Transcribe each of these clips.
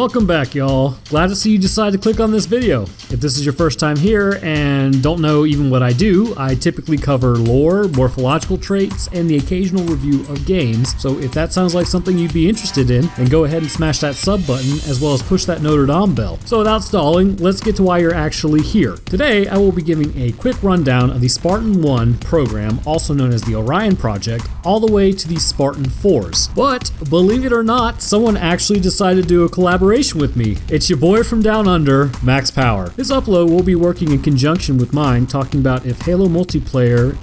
Welcome back, y'all. Glad to see you decide to click on this video. If this is your first time here and don't know even what I do, I typically cover lore, morphological traits, and the occasional review of games. So if that sounds like something you'd be interested in, then go ahead and smash that sub button as well as push that Notre Dame bell. So without stalling, let's get to why you're actually here. Today, I will be giving a quick rundown of the Spartan 1 program, also known as the Orion Project, all the way to the Spartan 4s. But believe it or not, someone actually decided to do a collaboration with me. It's your boy from down under, Max Power. This upload will be working in conjunction with mine, talking about if Halo multiplayer,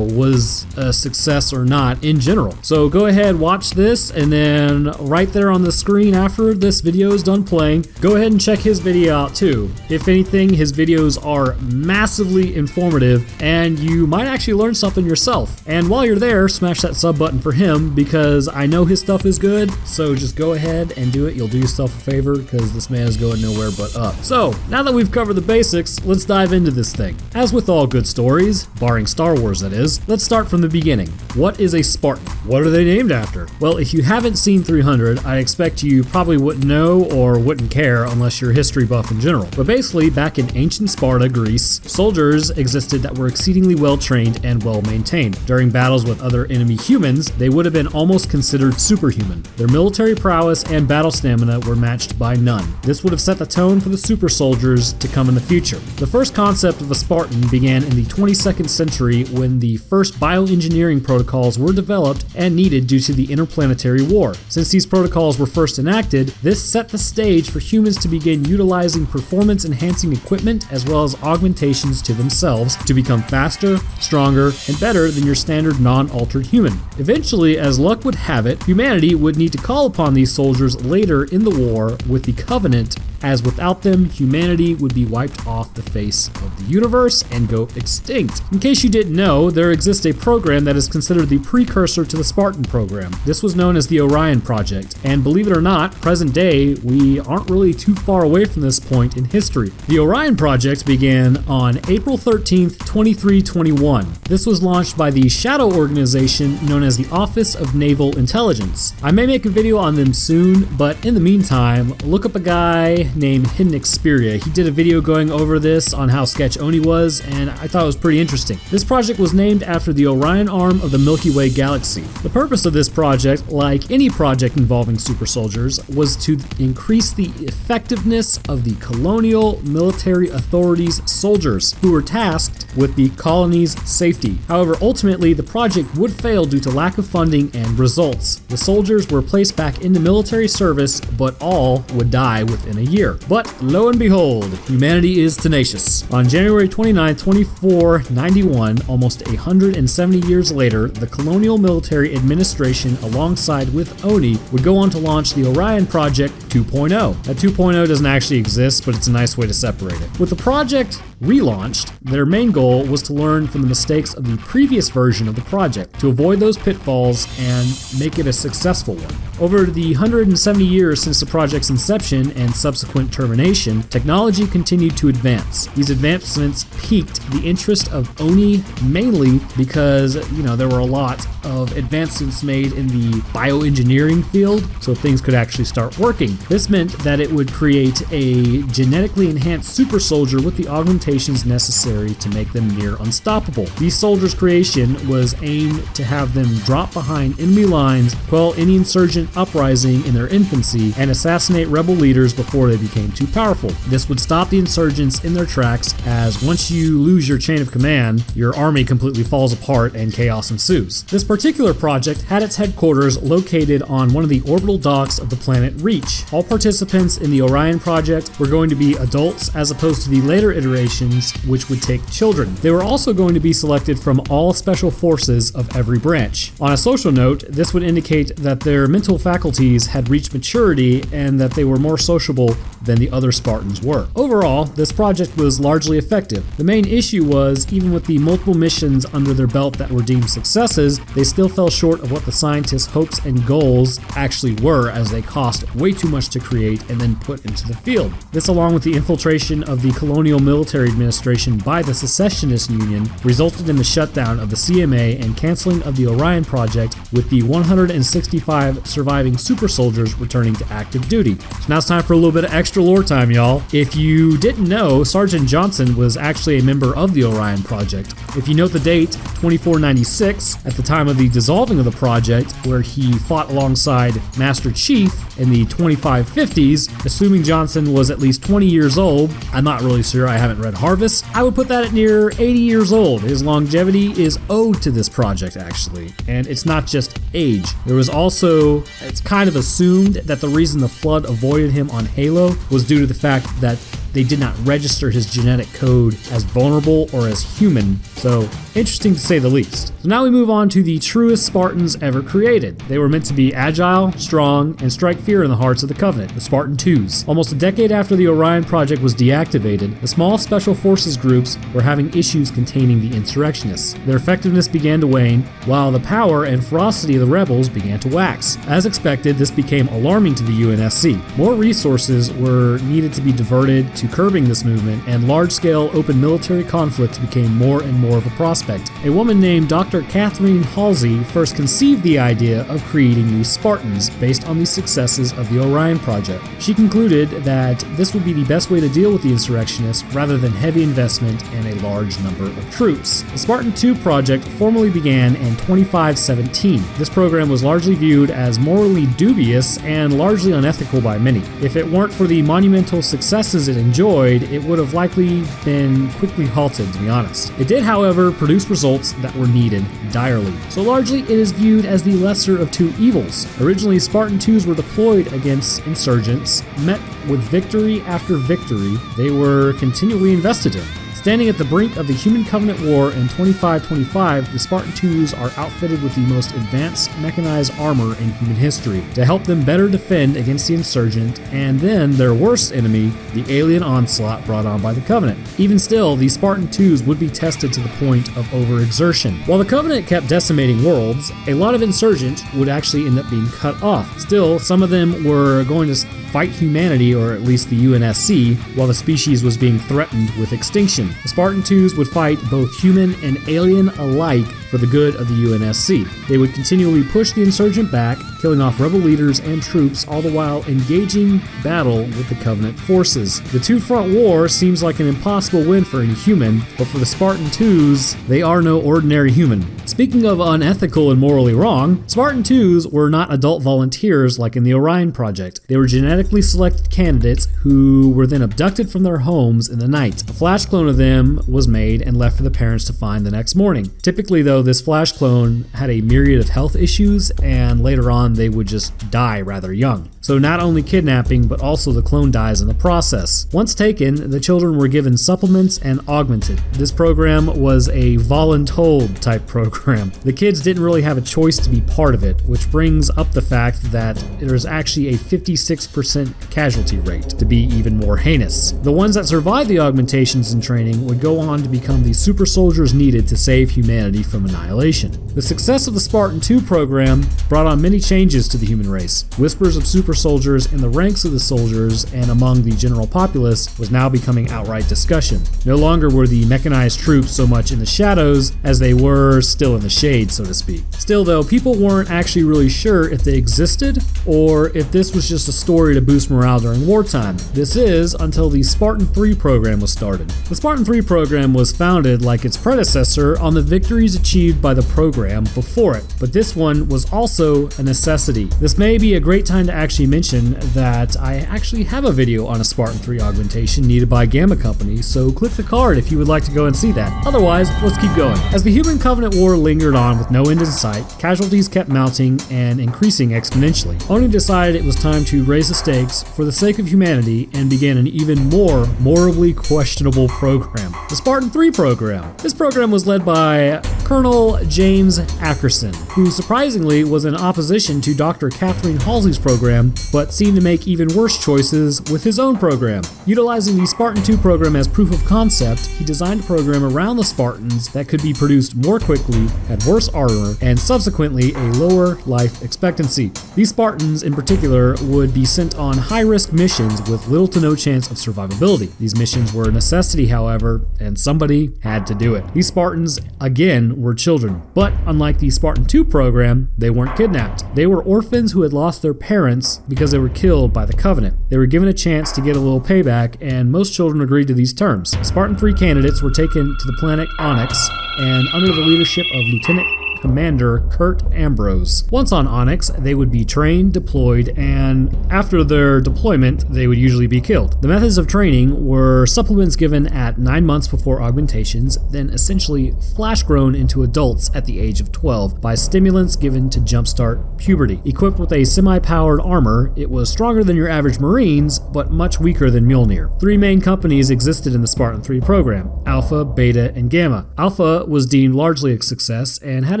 was a success or not in general. So go ahead, watch this, and then right there on the screen after this video is done playing, go ahead and check his video out too. If anything, his videos are massively informative, and you might actually learn something yourself. And while you're there, smash that sub button for him, because I know his stuff is good, so just go ahead and do it. You'll do yourself a favor, because this man is going nowhere but up. So, now that we've covered the basics, let's dive into this thing. As with all good stories, barring Star Wars that is, let's start from the beginning. What is a Spartan? What are they named after? Well, if you haven't seen 300, I expect you probably wouldn't know or wouldn't care unless you're a history buff in general. But basically, back in ancient Sparta, Greece, soldiers existed that were exceedingly well trained and well maintained. During battles with other enemy humans, they would have been almost considered superhuman. Their military prowess and battle stamina were matched by none. This would have set the tone for the super soldiers to come in the future. The first concept of a Spartan began in the 22nd century when the first bioengineering protocols were developed and needed due to the interplanetary war. Since these protocols were first enacted, this set the stage for humans to begin utilizing performance-enhancing equipment as well as augmentations to themselves to become faster, stronger, and better than your standard non-altered human. Eventually, as luck would have it, humanity would need to call upon these soldiers later in the war with the Covenant, as without them, humanity would be wiped off the face of the universe and go extinct. In case you didn't know, there exists a program that is considered the precursor to the Spartan program. This was known as the Orion Project, and believe it or not, present day, we aren't really too far away from this point in history. The Orion Project began on April 13th, 2321. This was launched by the shadow organization known as the Office of Naval Intelligence. I may make a video on them soon, but in the meantime, look up a guy named Hidden Xperia. He did a video going over this on how sketch Oni was, and I thought it was pretty interesting. This project was named after the Orion arm of the Milky Way galaxy. The purpose of this project, like any project involving super soldiers, was to increase the effectiveness of the colonial military authorities' soldiers, who were tasked with the colony's safety. However, ultimately, the project would fail due to lack of funding and results. The soldiers were placed back into military service, but all would die within a year. But lo and behold, humanity is tenacious. On January 29, 2491, almost 170 years later, the Colonial Military Administration, alongside with Oni, would go on to launch the Orion Project 2.0. That 2.0 doesn't actually exist, but it's a nice way to separate it. With the project relaunched, their main goal was to learn from the mistakes of the previous version of the project, to avoid those pitfalls and make it a successful one. Over the 170 years since the project's inception and subsequent termination, technology continued to advance. These advancements piqued the interest of Oni mainly because, there were a lot of advancements made in the bioengineering field, so things could actually start working. This meant that it would create a genetically enhanced super soldier with the augmentations necessary to make them near unstoppable. These soldiers' creation was aimed to have them drop behind enemy lines, quell any insurgent uprising in their infancy, and assassinate rebel leaders before they became too powerful. This would stop the insurgents in their tracks, as once you lose your chain of command, your army completely falls apart and chaos ensues. This particular project had its headquarters located on one of the orbital docks of the planet Reach. All participants in the Orion Project were going to be adults as opposed to the later iterations, which would take children. They were also going to be selected from all special forces of every branch. On a social note, this would indicate that their mental faculties had reached maturity and that they were more sociable than the other Spartans were. Overall, this project was largely effective. The main issue was, even with the multiple missions under their belt that were deemed successes, they still fell short of what the scientists' hopes and goals actually were, as they cost way too much to create and then put into the field. This, along with the infiltration of the colonial military military administration by the Secessionist Union resulted in the shutdown of the CMA and canceling of the Orion Project, with the 165 surviving super soldiers returning to active duty. So now it's time for a little bit of extra lore time, y'all. If you didn't know, Sergeant Johnson was actually a member of the Orion Project. If you note the date, 2496, at the time of the dissolving of the project, where he fought alongside Master Chief in the 2550s, assuming Johnson was at least 20 years old, I'm not really sure, I haven't read Harvest, I would put that at near 80 years old. His longevity is owed to this project, actually, and it's not just age. There was also, it's kind of assumed that the reason the Flood avoided him on Halo was due to the fact that they did not register his genetic code as vulnerable or as human, so interesting to say the least. So now we move on to the truest Spartans ever created. They were meant to be agile, strong, and strike fear in the hearts of the Covenant, the Spartan IIs. Almost a decade after the Orion Project was deactivated, the small special forces groups were having issues containing the insurrectionists. Their effectiveness began to wane, while the power and ferocity of the rebels began to wax. As expected, this became alarming to the UNSC. More resources were needed to be diverted to curbing this movement, and large-scale open military conflicts became more and more of a prospect. A woman named Dr. Catherine Halsey first conceived the idea of creating these Spartans based on the successes of the Orion Project. She concluded that this would be the best way to deal with the insurrectionists rather than heavy investment and a large number of troops. The Spartan II project formally began in 2517. This program was largely viewed as morally dubious and largely unethical by many. If it weren't for the monumental successes it enjoyed, it would have likely been quickly halted, to be honest. It did, however, produce results that were needed direly. So largely it is viewed as the lesser of two evils. Originally, Spartan IIs were deployed against insurgents, met with victory after victory they were continually invested in. Standing at the brink of the Human Covenant War in 2525, the Spartan IIs are outfitted with the most advanced mechanized armor in human history to help them better defend against the insurgent and then their worst enemy, the alien onslaught brought on by the Covenant. Even still, the Spartan IIs would be tested to the point of overexertion. While the Covenant kept decimating worlds, a lot of insurgents would actually end up being cut off. Still, some of them were going to fight humanity, or at least the UNSC, while the species was being threatened with extinction. The Spartan IIs would fight both human and alien alike for the good of the UNSC. They would continually push the insurgent back, killing off rebel leaders and troops, all the while engaging battle with the Covenant forces. The two-front war seems like an impossible win for any human, but for the Spartan IIs, they are no ordinary human. Speaking of unethical and morally wrong, Spartan IIs were not adult volunteers like in the Orion Project. They were genetically selected candidates who were then abducted from their homes in the night. A flash clone of them was made and left for the parents to find the next morning. Typically, though, this flash clone had a myriad of health issues, and later on they would just die rather young. So not only kidnapping, but also the clone dies in the process. Once taken, the children were given supplements and augmented. This program was a voluntold type program. The kids didn't really have a choice to be part of it, which brings up the fact that there's actually a 56% casualty rate, to be even more heinous. The ones that survived the augmentations and training would go on to become the super soldiers needed to save humanity from annihilation. The success of the Spartan II program brought on many changes to the human race. Whispers of super soldiers in the ranks of the soldiers and among the general populace was now becoming outright discussion. No longer were the mechanized troops so much in the shadows as they were still in the shade, so to speak. Still though, people weren't actually really sure if they existed or if this was just a story to boost morale during wartime. This is until the Spartan III program was started. The Spartan III program was founded, like its predecessor, on the victories achieved by the program before it, but this one was also a necessity. This may be a great time to actually mention that I actually have a video on a Spartan 3 augmentation needed by Gamma Company, so click the card if you would like to go and see that. Otherwise, let's keep going. As the Human Covenant War lingered on with no end in sight, casualties kept mounting and increasing exponentially. Oni decided it was time to raise the stakes for the sake of humanity and began an even more morally questionable program, the Spartan 3 program. This program was led by Colonel James Ackerson, who surprisingly was in opposition to Dr. Catherine Halsey's program, but seemed to make even worse choices with his own program. Utilizing the Spartan II program as proof of concept, he designed a program around the Spartans that could be produced more quickly, had worse armor, and subsequently a lower life expectancy. These Spartans in particular would be sent on high-risk missions with little to no chance of survivability. These missions were a necessity, however, whatsoever, and somebody had to do it. These Spartans, again, were children, but unlike the Spartan 2 program, they weren't kidnapped. They were orphans who had lost their parents because they were killed by the Covenant. They were given a chance to get a little payback, and most children agreed to these terms. Spartan 3 candidates were taken to the planet Onyx, and under the leadership of Lieutenant Commander Kurt Ambrose. Once on Onyx, they would be trained, deployed, and after their deployment, they would usually be killed. The methods of training were supplements given at 9 months before augmentations, then essentially flash-grown into adults at the age of 12 by stimulants given to jumpstart puberty. Equipped with a semi-powered armor, it was stronger than your average Marines, but much weaker than Mjolnir. 3 main companies existed in the Spartan 3 program: Alpha, Beta, and Gamma. Alpha was deemed largely a success and had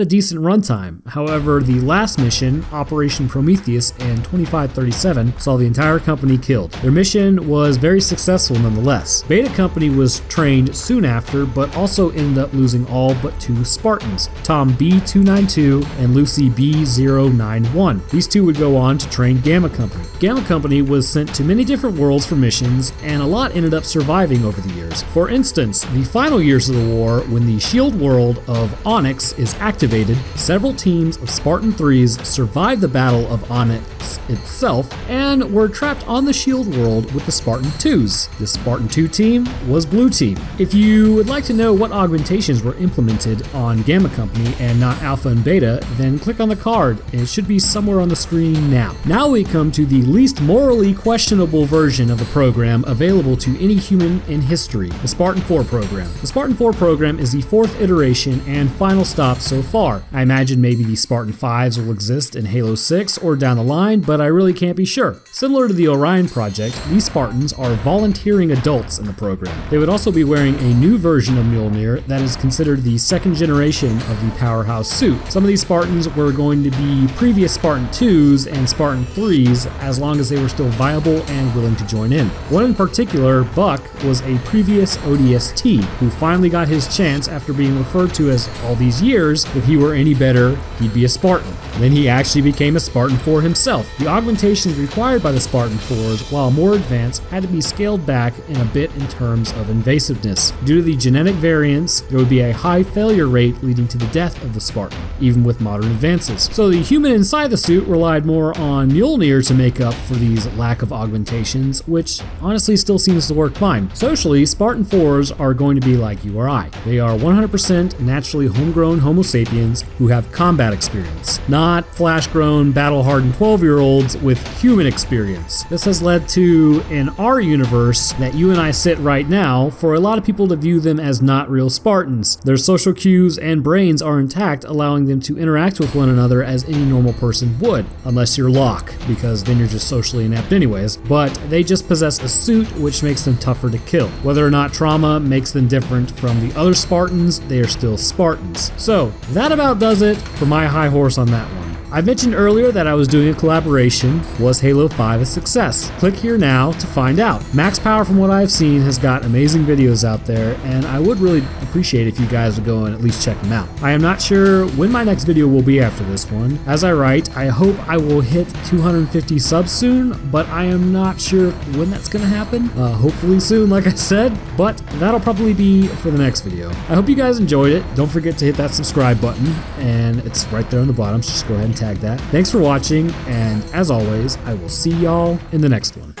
a decent runtime. However, the last mission, Operation Prometheus in 2537, saw the entire company killed. Their mission was very successful nonetheless. Beta Company was trained soon after, but also ended up losing all but 2 Spartans, Tom B-292 and Lucy B-091. These 2 would go on to train Gamma Company. Gamma Company was sent to many different worlds for missions, and a lot ended up surviving over the years. For instance, the final years of the war, when the shield world of Onyx is activated, several teams of Spartan 3s survived the Battle of Onyx itself and were trapped on the shield world with the Spartan 2s. The Spartan 2 team was Blue Team. If you would like to know what augmentations were implemented on Gamma Company and not Alpha and Beta, then click on the card and it should be somewhere on the screen now. Now we come to the least morally questionable version of the program available to any human in history, the Spartan 4 program. The Spartan 4 program is the 4th iteration and final stop so far. I imagine maybe the Spartan 5s will exist in Halo 6 or down the line, but I really can't be sure. Similar to the Orion project, these Spartans are volunteering adults in the program. They would also be wearing a new version of Mjolnir that is considered the 2nd generation of the powerhouse suit. Some of these Spartans were going to be previous Spartan 2s and Spartan 3s as long as they were still viable and willing to join in. One in particular, Buck, was a previous ODST who finally got his chance after being referred to as all these years. If he were any better, he'd be a Spartan. Then he actually became a Spartan 4 himself. The augmentations required by the Spartan 4s, while more advanced, had to be scaled back in a bit in terms of invasiveness. Due to the genetic variants, there would be a high failure rate leading to the death of the Spartan, even with modern advances. So the human inside the suit relied more on Mjolnir to make up for these lack of augmentations, which honestly still seems to work fine. Socially, Spartan 4s are going to be like you or I. They are 100% naturally homegrown Homo sapiens who have combat experience, not flash-grown, battle-hardened 12-year-olds with human experience. This has led to, in our universe that you and I sit right now, for a lot of people to view them as not real Spartans. Their social cues and brains are intact, allowing them to interact with one another as any normal person would, unless you're Locke, because then you're just socially inept anyways. But they just possess a suit which makes them tougher to kill. Whether or not trauma makes them different from the other Spartans, they are still Spartans. So that about does it for my high horse on that one. I mentioned earlier that I was doing a collaboration. Was Halo 5 a success? Click here now to find out. Max Power, from what I've seen, has got amazing videos out there, and I would really appreciate if you guys would go and at least check them out. I am not sure when my next video will be after this one. As I write, I hope I will hit 250 subs soon, but I am not sure when that's going to happen. Hopefully soon, like I said, but that'll probably be for the next video. I hope you guys enjoyed it. Don't forget to hit that subscribe button, and it's right there on the bottom, so just go ahead and tag that. Thanks for watching, and as always, I will see y'all in the next one.